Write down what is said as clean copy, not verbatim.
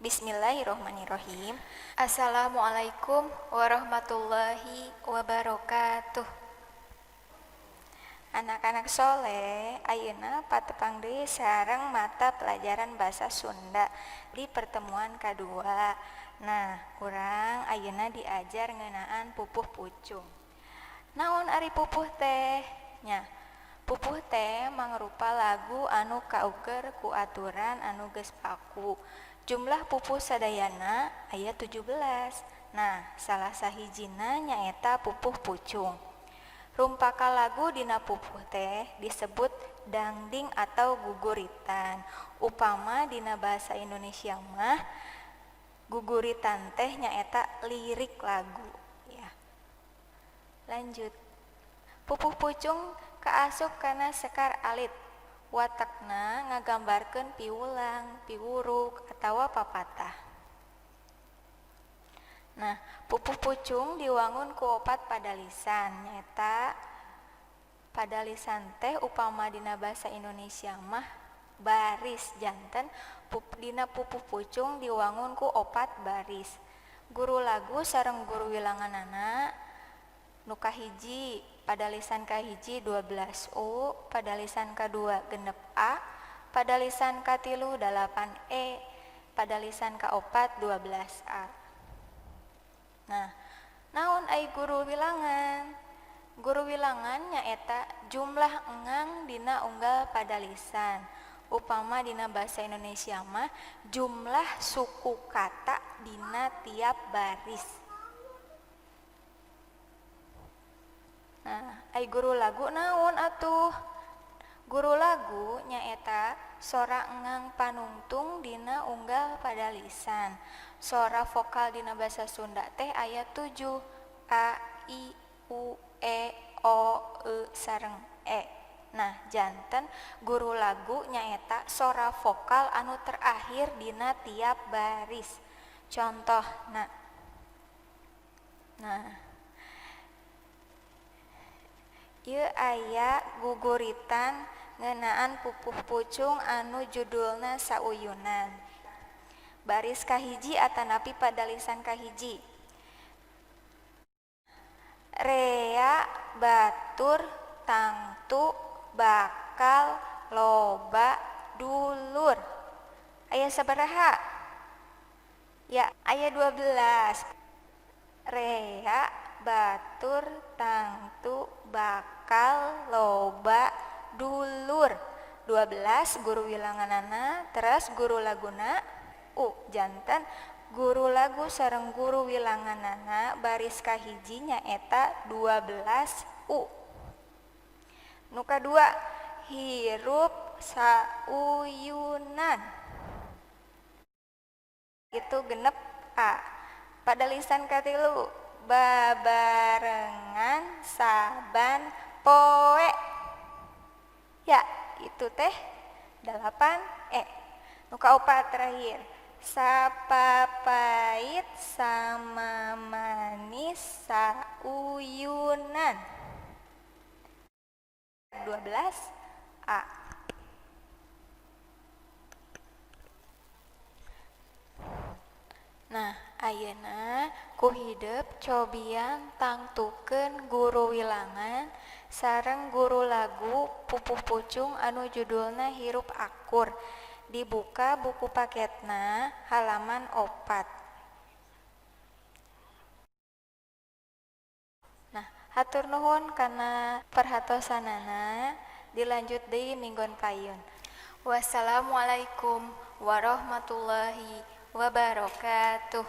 Bismillahirrohmanirrohim. Assalamualaikum warahmatullahi wabarakatuh. Anak-anak soleh, ayeuna patepang deui sareng mata pelajaran bahasa Sunda di pertemuan kedua. Nah, urang ayeuna diajar ngeunaan pupuh pucung. Naon ari pupuh teh? Nya, pupuh teh mangrupa lagu anu kauger ku aturan anu geus paku. Jumlah pupuh sadayana aya 17. Nah, salah sahijina nyaeta pupuh pucung. Rumpaka lagu dina pupuh teh disebut dangding atau guguritan. Upama dina bahasa Indonesia mah guguritan teh nyaeta lirik lagu ya. Lanjut. Pupuh pucung kaasup kana sekar alit. Watakna ngagambarkeun piulang, piwuruk, atawa papatah. Nah, pupuh pucung diwangun ku opat padalisan. Nyata padalisan teh upama dina bahasa Indonesia mah baris janten, dina pupuh pucung diwangun ku opat baris. Guru lagu sareng guru wilanganana nu kahiji padalisan kahiji 12 U, padalisan kadua genep A, padalisan katilu 8 E, padalisan kaopat 12 A. Nah, naon ai guru wilangan? Guru wilangan nyaeta jumlah engang dina unggal padalisan. Upama dina bahasa Indonesia mah jumlah suku kata dina tiap baris. Nah, ai guru lagu naon atuh? Guru lagu nyaeta sora engang panungtung dina unggal padalisan. Sora vokal dina bahasa Sunda teh aya 7. A, I, U, E, O, E sareng E. Nah, janten guru lagu nyaeta sora vokal anu terakhir dina tiap baris. Contoh, nah ieu aya guguritan ngeunaan pupuh pucung anu judulna sauyunan. Baris kahiji atanapi padalisan kahiji. Rea, batur, tangtu, bakal, loba, dulur. Aya sabaraha? Ya, aya 12. Rea, batur, tangtu, bakal, loba, dulur. 12 guru wilanganana, terus guru laguna janten guru lagu sareng guru wilanganana baris kahiji nyaeta 12 U. Nu kadua hirup sauyunan. Itu genep A. Padalisan katilu babarengan saban poe. Ya, itu teh 8 E. Nu kaopat terakhir sapapait sama manis sauyunan. 12 A. Nah, ayeuna ku hideuk cobian tangtukeun guru wilangan sareng guru lagu pupuh pucung anu judulna hirup akur. Dibuka buku paketna halaman 4. Nah, hatur nuhun kana perhatosanana. Dilanjut deui minggon payun. Wassalamualaikum warahmatullahi wabarakatuh.